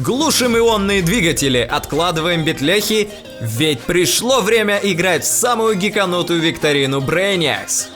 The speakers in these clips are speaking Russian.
Глушим ионные двигатели, откладываем битляхи, ведь пришло время играть в самую гиканутую викторину Brainiacs.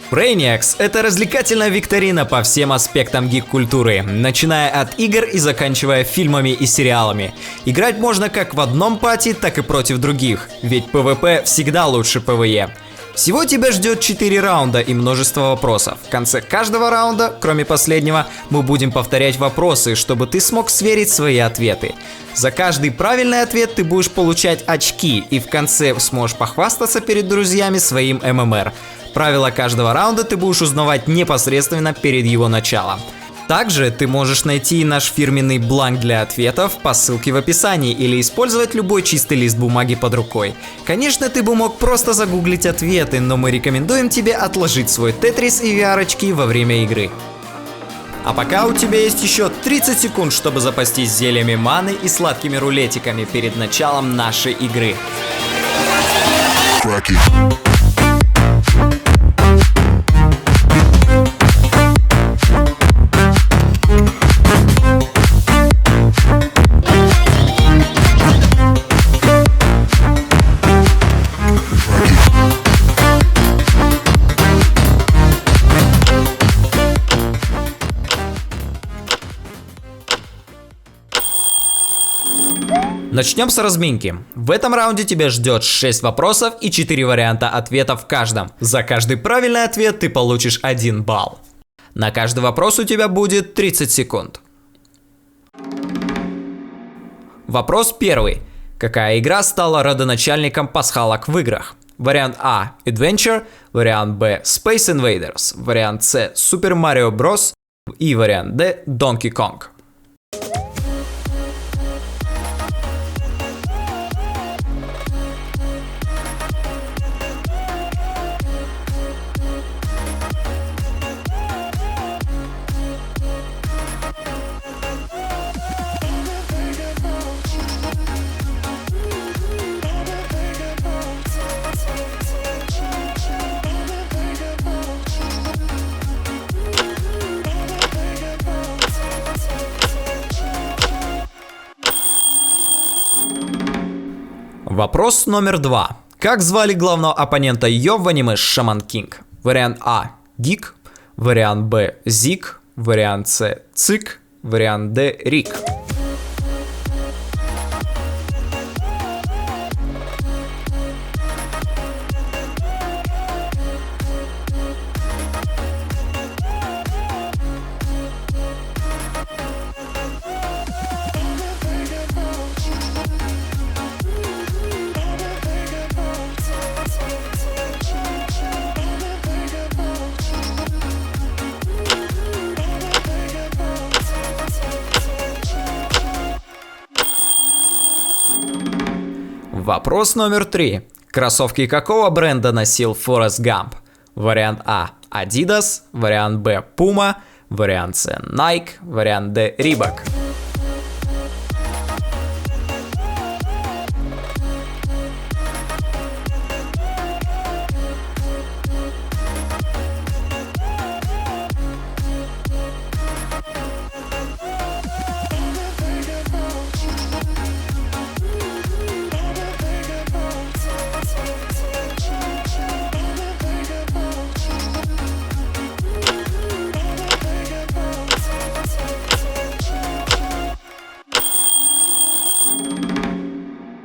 Brainiacs — это развлекательная викторина по всем аспектам гик-культуры, начиная от игр и заканчивая фильмами и сериалами. Играть можно как в одном пати, так и против других, ведь PvP всегда лучше PvE. Всего тебя ждет 4 раунда и множество вопросов. В конце каждого раунда, кроме последнего, мы будем повторять вопросы, чтобы ты смог сверить свои ответы. За каждый правильный ответ ты будешь получать очки и в конце сможешь похвастаться перед друзьями своим ММР. Правила каждого раунда ты будешь узнавать непосредственно перед его началом. Также ты можешь найти наш фирменный бланк для ответов по ссылке в описании или использовать любой чистый лист бумаги под рукой. Конечно, ты бы мог просто загуглить ответы, но мы рекомендуем тебе отложить свой Тетрис и VR-очки во время игры. А пока у тебя есть еще 30 секунд, чтобы запастись зельями маны и сладкими рулетиками перед началом нашей игры. Начнем с разминки. В этом раунде тебя ждет 6 вопросов и 4 варианта ответов в каждом. За каждый правильный ответ ты получишь 1 балл. На каждый вопрос у тебя будет 30 секунд. Вопрос первый. Какая игра стала родоначальником пасхалок в играх? Вариант А – Adventure, вариант Б – Space Invaders, вариант С – Super Mario Bros. И вариант Д – Donkey Kong. Вопрос номер 2. Как звали главного оппонента Йо в аниме Shaman King? Вариант А – Гик, вариант Б – Зик, вариант С – Цик, вариант Д – Рик. Вопрос номер 3. Кроссовки какого бренда носил Форест Гамп? Вариант А – Adidas, вариант Б – Puma, вариант С – Nike, вариант Д – Reebok.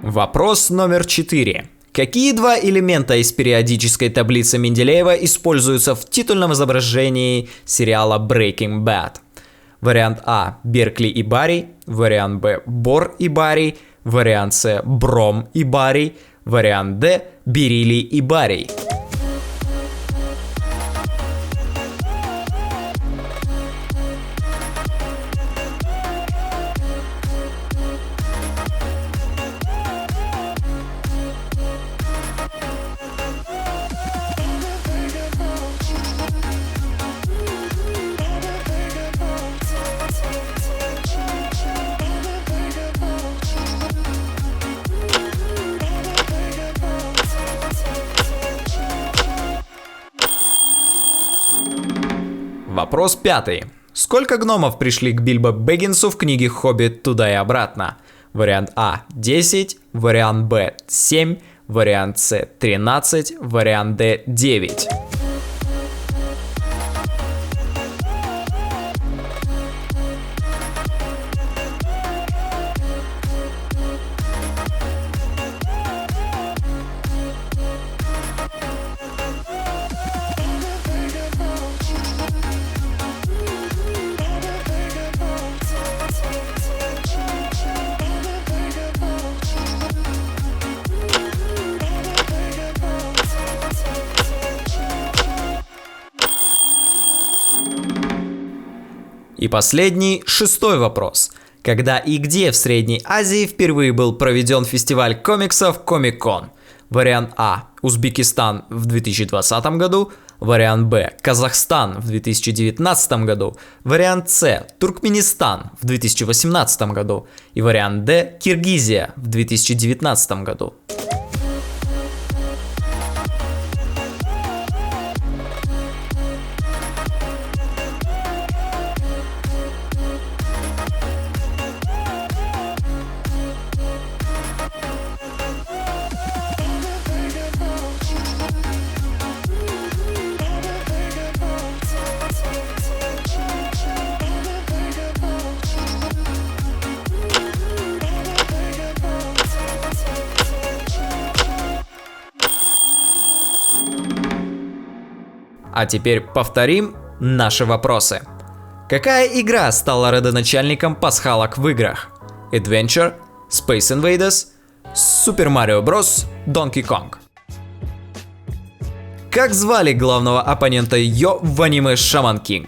Вопрос номер 4. Какие два элемента из периодической таблицы Менделеева используются в титульном изображении сериала Breaking Bad? Вариант А – Беркли и Барри, вариант Б – Бор и Барри, вариант С – Бром и Барри, вариант Д – Берилий и Барри. Вопрос 5. Сколько гномов пришли к Бильбо Бэггинсу в книге «Хоббит. Туда и обратно»? Вариант А – 10, вариант Б – 7, вариант С – 13, вариант Д – 9. И последний, шестой вопрос. Когда и где в Средней Азии впервые был проведен фестиваль комиксов Комик-кон? Вариант А – Узбекистан в 2020 году, вариант Б – Казахстан в 2019 году, вариант С – Туркменистан в 2018 году и вариант Д – Киргизия в 2019 году. А теперь повторим наши вопросы. Какая игра стала родоначальником пасхалок в играх? Adventure, Space Invaders, Super Mario Bros, Donkey Kong. Как звали главного оппонента Йо в аниме Shaman King?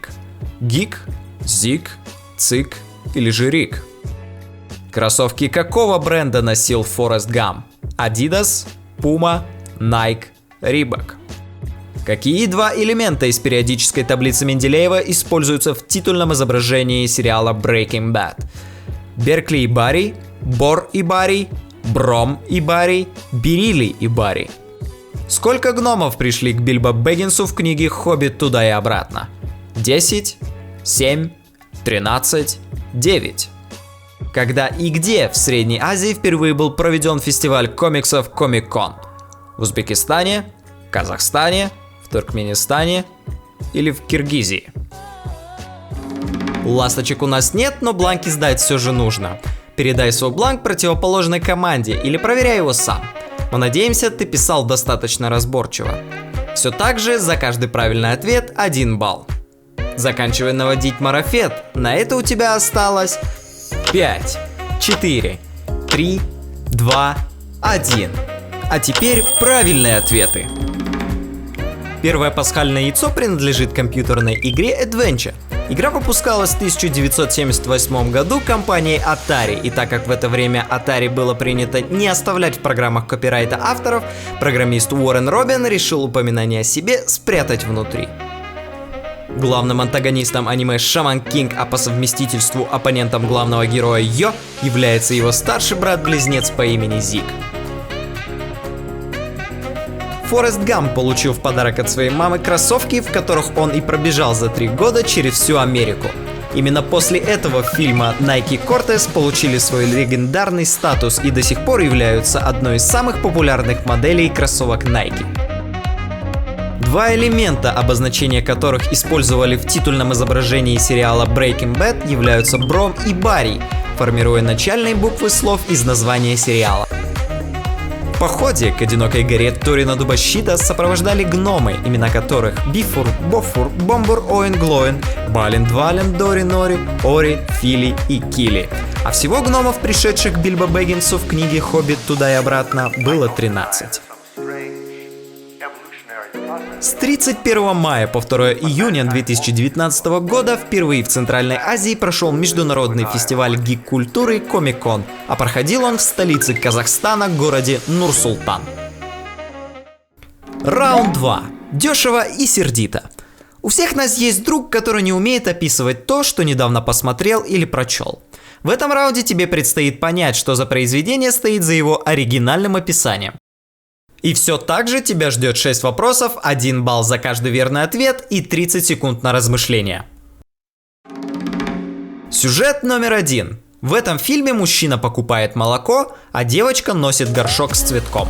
Гик, Зик, Цик или же Рик? Кроссовки какого бренда носил Форест Гамп? Adidas, Puma, Nike, Reebok. Какие два элемента из периодической таблицы Менделеева используются в титульном изображении сериала Breaking Bad? Беркли и Барри, Бор и Барри, Бром и Барри, Берилли и Барри. Сколько гномов пришли к Бильбо Бэггинсу в книге «Хоббит. Туда и обратно»? 10, 7, 13, 9. Когда и где в Средней Азии впервые был проведен фестиваль комиксов Комик-кон? В Узбекистане, Казахстане, в Туркменистане или в Киргизии? Ласточек у нас нет, но бланки сдать все же нужно. Передай свой бланк противоположной команде или проверяй его сам. Мы надеемся, ты писал достаточно разборчиво. Все так же за каждый правильный ответ 1 балл. Заканчивай наводить марафет. На это у тебя осталось 5, 4, 3, 2, 1. А теперь правильные ответы. Первое пасхальное яйцо принадлежит компьютерной игре Adventure. Игра выпускалась в 1978 году компанией Atari, и так как в это время Atari было принято не оставлять в программах копирайта авторов, программист Уоррен Робин решил упоминание о себе спрятать внутри. Главным антагонистом аниме Shaman King, а по совместительству оппонентом главного героя Йо, является его старший брат-близнец по имени Зик. Форест Гамп получил в подарок от своей мамы кроссовки, в которых он и пробежал за 3 года через всю Америку. Именно после этого фильма Nike Cortez получили свой легендарный статус и до сих пор являются одной из самых популярных моделей кроссовок Nike. Два элемента, обозначения которых использовали в титульном изображении сериала Breaking Bad, являются Бром и Барри, формируя начальные буквы слов из названия сериала. В походе к одинокой горе Торина Дубощита сопровождали гномы, имена которых Бифур, Бофур, Бомбур, Оин, Глоин, Балин, Двалин, Дори, Нори, Ори, Фили и Кили. А всего гномов, пришедших к Бильбо Бэггинсу в книге «Хоббит. Туда и обратно», было 13. С 31 мая по 2 июня 2019 года впервые в Центральной Азии прошел международный фестиваль гик-культуры Комик-кон, а проходил он в столице Казахстана, городе Нур-Султан. Раунд 2. Дешево и сердито. У всех нас есть друг, который не умеет описывать то, что недавно посмотрел или прочел. В этом раунде тебе предстоит понять, что за произведение стоит за его оригинальным описанием. И все так же тебя ждет 6 вопросов, 1 балл за каждый верный ответ и 30 секунд на размышление. Сюжет номер 1. В этом фильме мужчина покупает молоко, а девочка носит горшок с цветком.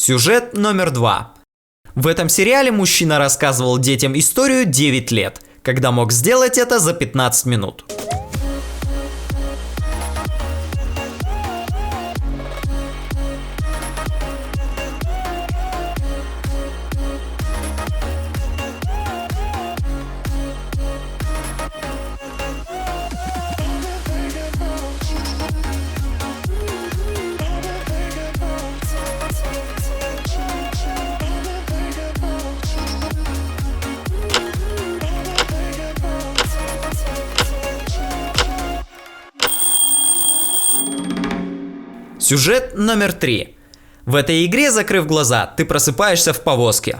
Сюжет номер 2. В этом сериале мужчина рассказывал детям историю 9 лет, когда мог сделать это за 15 минут. Сюжет номер 3. В этой игре, закрыв глаза, ты просыпаешься в повозке.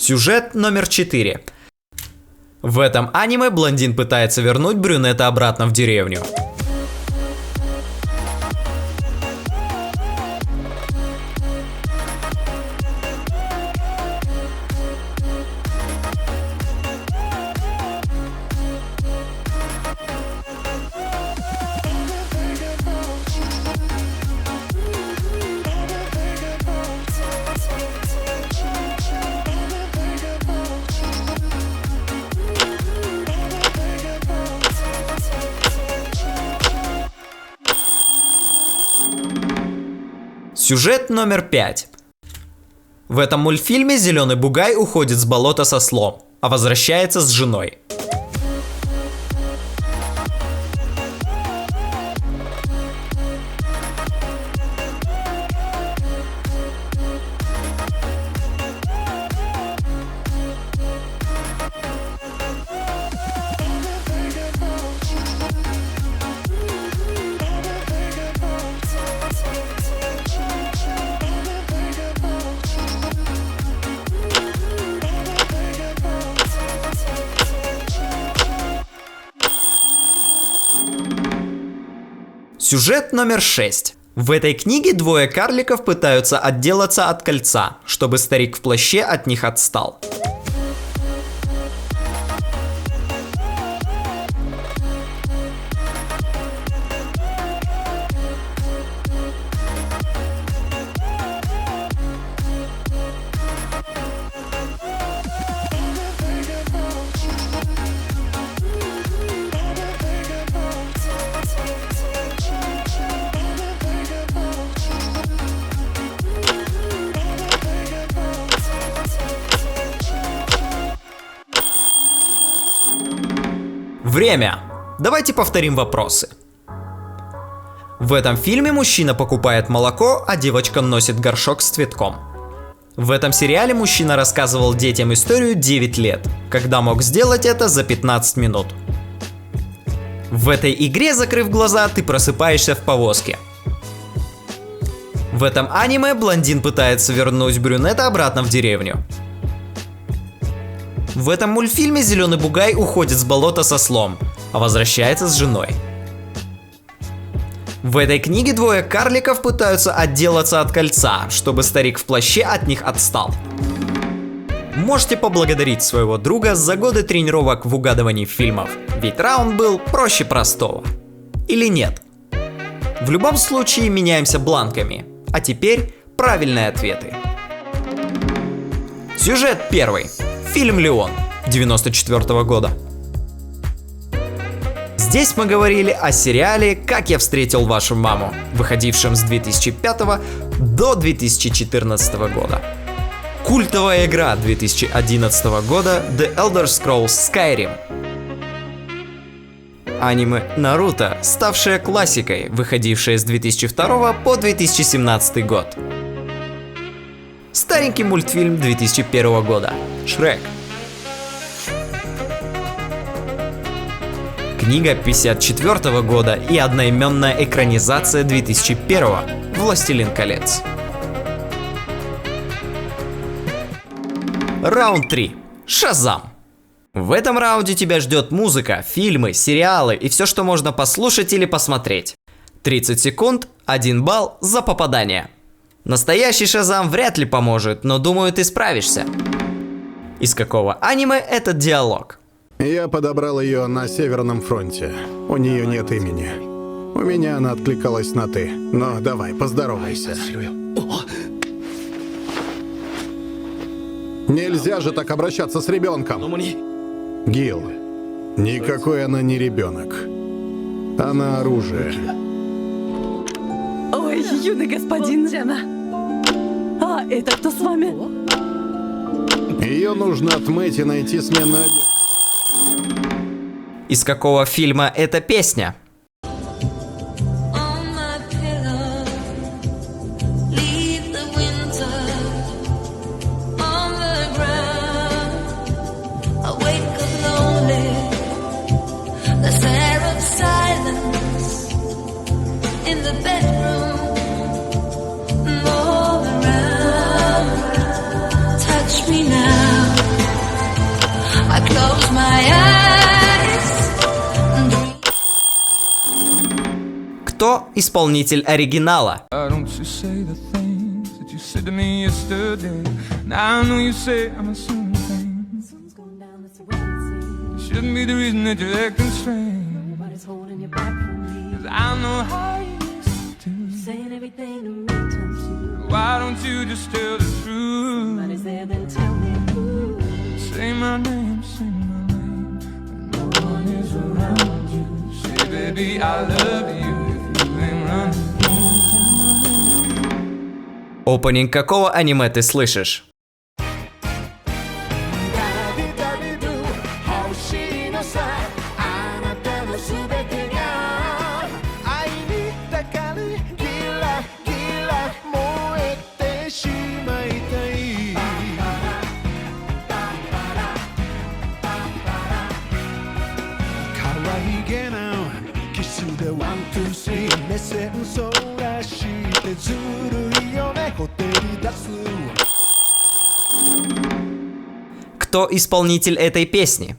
Сюжет номер 4. В этом аниме блондин пытается вернуть брюнета обратно в деревню. Сюжет номер 5. В этом мультфильме зеленый бугай уходит с болота с ослом, а возвращается с женой. Сюжет номер 6. В этой книге двое карликов пытаются отделаться от кольца, чтобы старик в плаще от них отстал. Время. Давайте повторим вопросы. В этом фильме мужчина покупает молоко, а девочка носит горшок с цветком. В этом сериале мужчина рассказывал детям историю 9 лет, когда мог сделать это за 15 минут. В этой игре, закрыв глаза, ты просыпаешься в повозке. В этом аниме блондин пытается вернуть брюнета обратно в деревню. В этом мультфильме зеленый бугай уходит с болота с ослом, а возвращается с женой. В этой книге двое карликов пытаются отделаться от кольца, чтобы старик в плаще от них отстал. Можете поблагодарить своего друга за годы тренировок в угадывании фильмов, ведь раунд был проще простого. Или нет? В любом случае меняемся бланками. А теперь правильные ответы. Сюжет первый. Фильм «Леон» 1994 года. Здесь мы говорили о сериале «Как я встретил вашу маму», выходившем с 2005 до 2014 года. Культовая игра 2011 года The Elder Scrolls Skyrim. Аниме «Наруто», ставшее классикой, выходившее с 2002 по 2017 год. Старенький мультфильм 2001 года «Шрек». Книга 1954 года и одноименная экранизация 2001 «Властелин колец». Раунд 3. Шазам. В этом раунде тебя ждет музыка, фильмы, сериалы и все, что можно послушать или посмотреть. 30 секунд, 1 балл за попадание. Настоящий Шазам вряд ли поможет, но думаю, ты справишься. Из какого аниме этот диалог? Я подобрал ее на Северном фронте. У нее нет имени. У меня она откликалась на «ты». Но давай, поздоровайся. Нельзя же так обращаться с ребенком. Гил, никакой она не ребенок. Она оружие. Ой, юный господин. А это кто с вами? Ее нужно отмыть и найти сменную одежду. Из какого фильма эта песня? Кто исполнитель оригинала? Опенинг какого аниме ты слышишь? Кто исполнитель этой песни?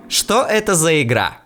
Что это за игра?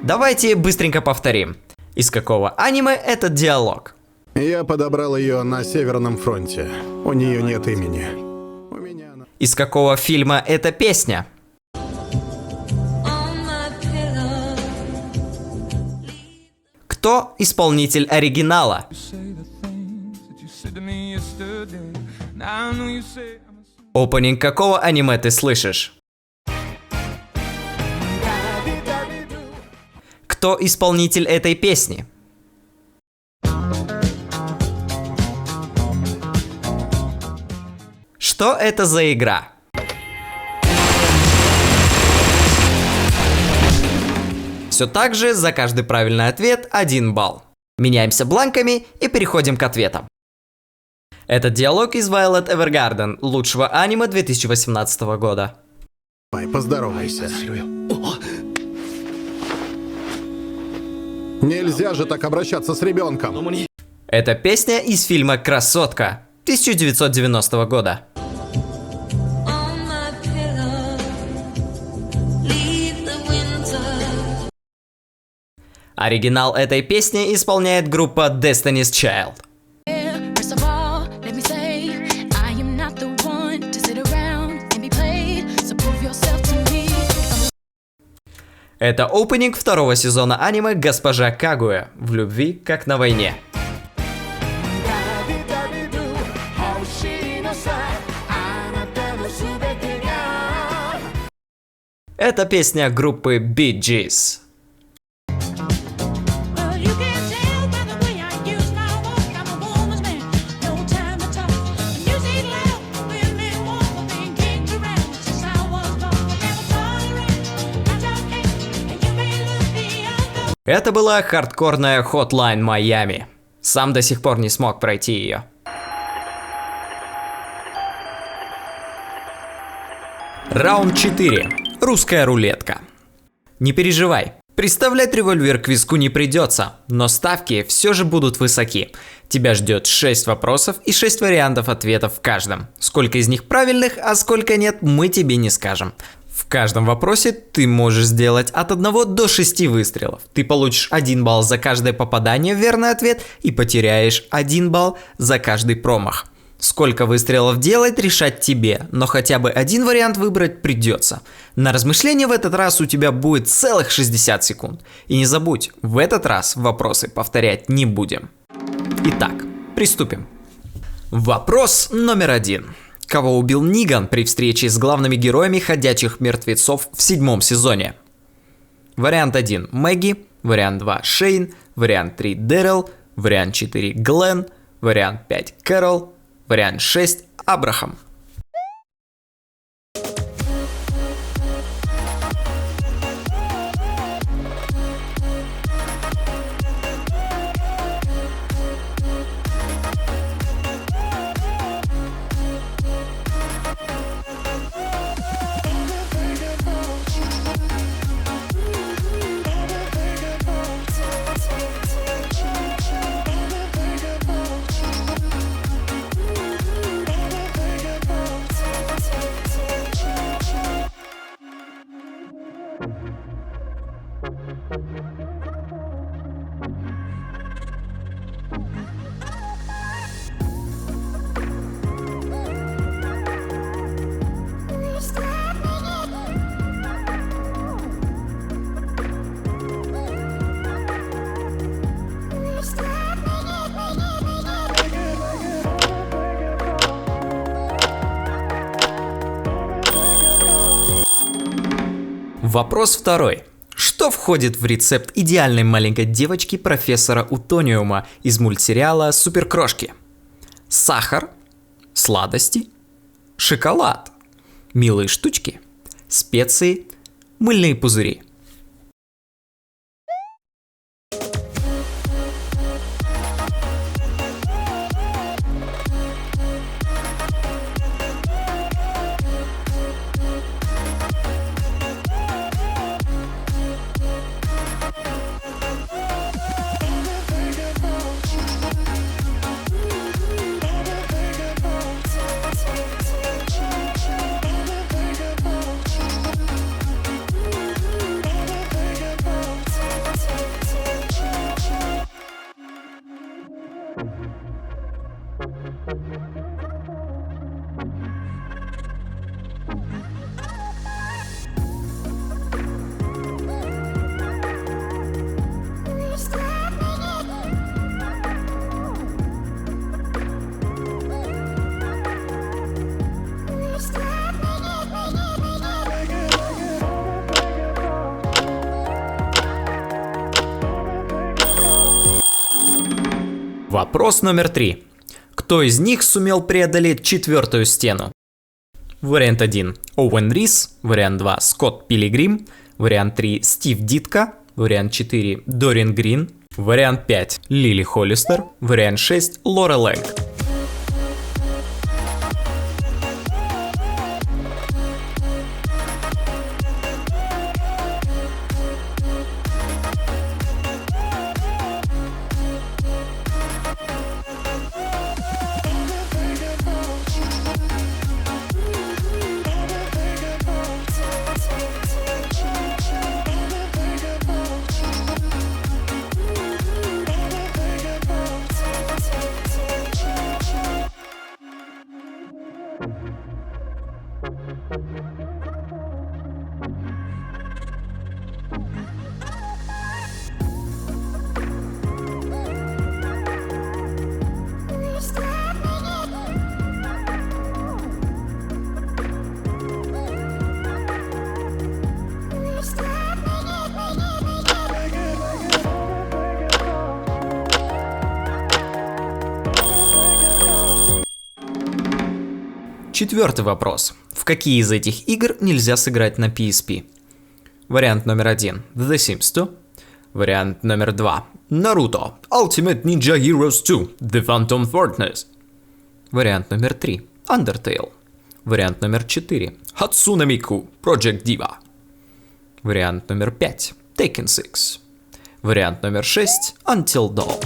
Давайте быстренько повторим. Из какого аниме этот диалог? Я подобрал ее на Северном фронте. У нее нет имени. У меня она... Из какого фильма эта песня? Кто исполнитель оригинала? Опенинг какого аниме ты слышишь? Кто исполнитель этой песни? Что это за игра? Все так же, за каждый правильный ответ 1 балл. Меняемся бланками и переходим к ответам. Этот диалог из Violet Evergarden, лучшего аниме 2018 года. Давай, поздоровайся. Нельзя же так обращаться с ребенком. Это песня из фильма «Красотка» 1990 года. Оригинал этой песни исполняет группа Destiny's Child. Это опенинг второго сезона аниме «Госпожа Кагуя. В любви, как на войне». Это песня группы Bee Gees. Это была хардкорная Hotline Miami. Сам до сих пор не смог пройти ее. Раунд 4. Русская рулетка. Не переживай, приставлять револьвер к виску не придется, но ставки все же будут высоки. Тебя ждет 6 вопросов и 6 вариантов ответов в каждом. Сколько из них правильных, а сколько нет, мы тебе не скажем. В каждом вопросе ты можешь сделать от 1 до 6 выстрелов. Ты получишь 1 балл за каждое попадание в верный ответ и потеряешь 1 балл за каждый промах. Сколько выстрелов делать, решать тебе, но хотя бы один вариант выбрать придется. На размышление в этот раз у тебя будет целых 60 секунд. И не забудь, в этот раз вопросы повторять не будем. Итак, приступим. Вопрос номер 1. Кого убил Ниган при встрече с главными героями «Ходячих мертвецов» в 7 сезоне? Вариант 1 – Мэгги, вариант 2 – Шейн, вариант 3 – Дэрил, вариант 4 – Глен, вариант 5 – Кэрол, вариант 6 – Абрахам. Вопрос второй. Что входит в рецепт идеальной маленькой девочки профессора Утониума из мультсериала «Суперкрошки»? Сахар, сладости, шоколад, милые штучки, специи, мыльные пузыри. Вопрос номер 3. Кто из них сумел преодолеть 4-ю стену? Вариант 1 – Оуэн Рис. Вариант 2 – Скотт Пилигрим. Вариант 3 – Стив Дитко. Вариант 4 – Дориан Грин. Вариант 5 – Лили Холлистер. Вариант 6 – Лора Лэнг. Четвертый вопрос. В какие из этих игр нельзя сыграть на PSP? Вариант номер 1 – The Sims 2. Вариант номер 2 – Naruto Ultimate Ninja Heroes 2 The Phantom Fortress. Вариант номер 3 – Undertale. Вариант номер 4 – Hatsune Miku Project Diva. Вариант номер 5 – Tekken 6. Вариант номер 6 – Until Dawn.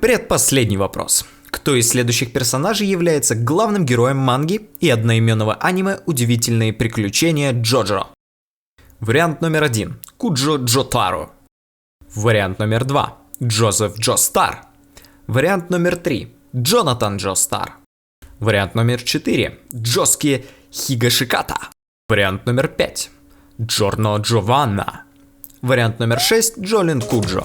Предпоследний вопрос. Кто из следующих персонажей является главным героем манги и одноименного аниме «Удивительные приключения Джоджо»? Вариант номер 1 – Куджо Джотаро. Вариант номер 2 – Джозеф Джостар. Вариант номер 3 – Джонатан Джостар. Вариант номер 4 – Джоски Хигашиката. Вариант номер 5 – Джорно Джованна. Вариант номер 6 – Джолин Куджо.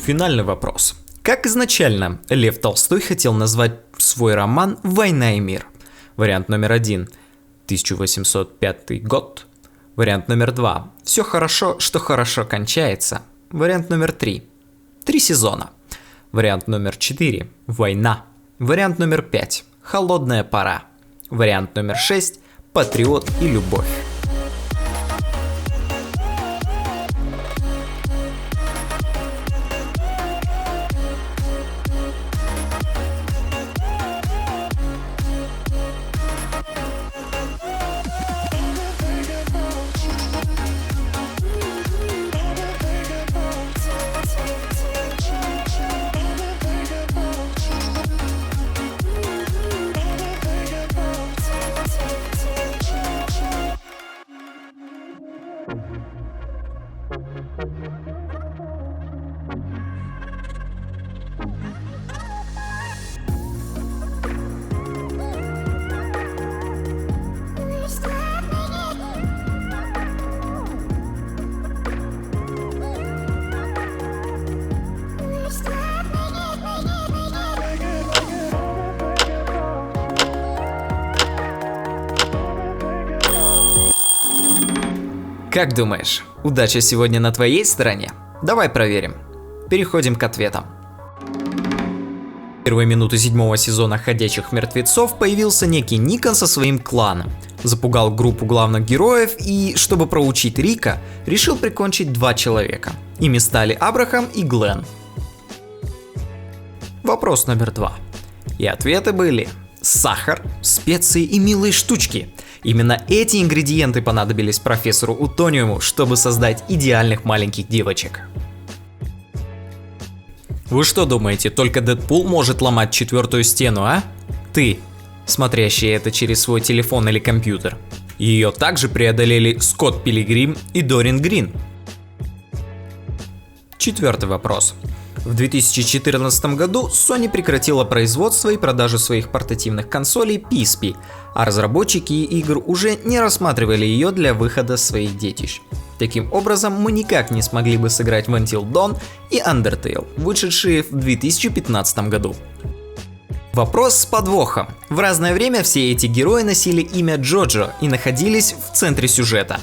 Финальный вопрос. Как изначально Лев Толстой хотел назвать свой роман «Война и мир»? Вариант номер 1 – 1805 год. Вариант номер 2 – «Все хорошо, что хорошо кончается». Вариант номер 3 – 3 сезона. Вариант номер 4 – «Война». Вариант номер 5 – «Холодная пора». Вариант номер 6 – «Патриот и любовь». Как думаешь, удача сегодня на твоей стороне? Давай проверим. Переходим к ответам. В первые минуты 7-го сезона «Ходячих мертвецов» появился некий Никон со своим кланом. Запугал группу главных героев и, чтобы проучить Рика, решил прикончить 2 человека. Ими стали Абрахам и Глен. Вопрос номер 2. И ответы были: сахар, специи и милые штучки. Именно эти ингредиенты понадобились профессору Утониуму, чтобы создать идеальных маленьких девочек. Вы что думаете, только Дэдпул может ломать 4-ю стену, а? Ты, смотрящий это через свой телефон или компьютер. Ее также преодолели Скотт Пилигрим и Дорин Грин. 4-й вопрос. В 2014 году Sony прекратила производство и продажу своих портативных консолей PSP, а разработчики игр уже не рассматривали ее для выхода своих детищ. Таким образом, мы никак не смогли бы сыграть в Until Dawn и Undertale, вышедшие в 2015 году. Вопрос с подвохом. В разное время все эти герои носили имя Джоджо и находились в центре сюжета.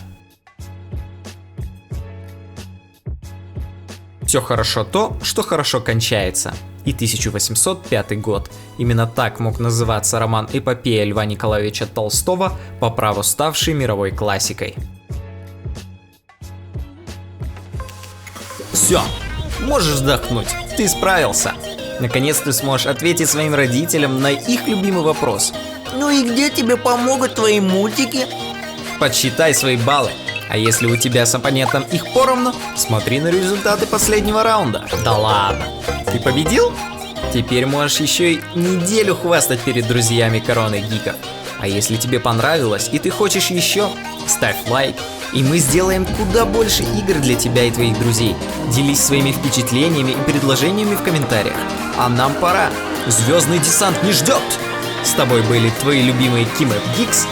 Все хорошо то, что хорошо кончается. И 1805 год. Именно так мог называться роман «Эпопея» Льва Николаевича Толстого, по праву ставший мировой классикой. Все, можешь вздохнуть, ты справился. Наконец ты сможешь ответить своим родителям на их любимый вопрос. Ну и где тебе помогут твои мультики? Подсчитай свои баллы. А если у тебя с оппонентом их поровну, смотри на результаты последнего раунда. Да ладно, ты победил? Теперь можешь еще и неделю хвастать перед друзьями короной гиков. А если тебе понравилось и ты хочешь еще, ставь лайк, и мы сделаем куда больше игр для тебя и твоих друзей. Делись своими впечатлениями и предложениями в комментариях. А нам пора. Звездный десант не ждет. С тобой были твои любимые Кимэп Гикс.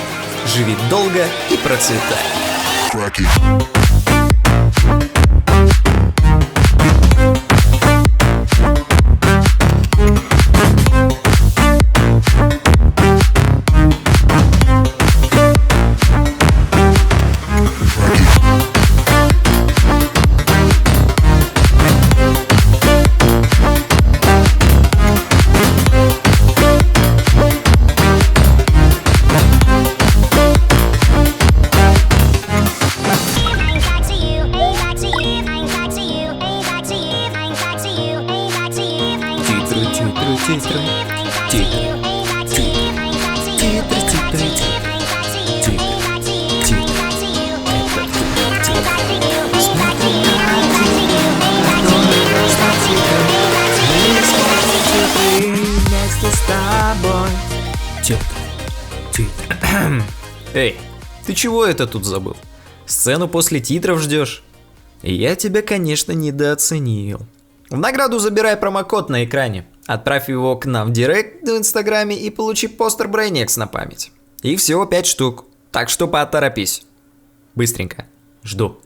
Живи долго и процветай. Эй, ты чего это тут забыл? Сцену после титров ждешь? Я тебя, конечно, недооценил. В награду забирай промокод на экране. Отправь его к нам в директ в инстаграме и получи постер Brainiacs на память. Их всего 5 штук, так что поторопись. Быстренько. Жду.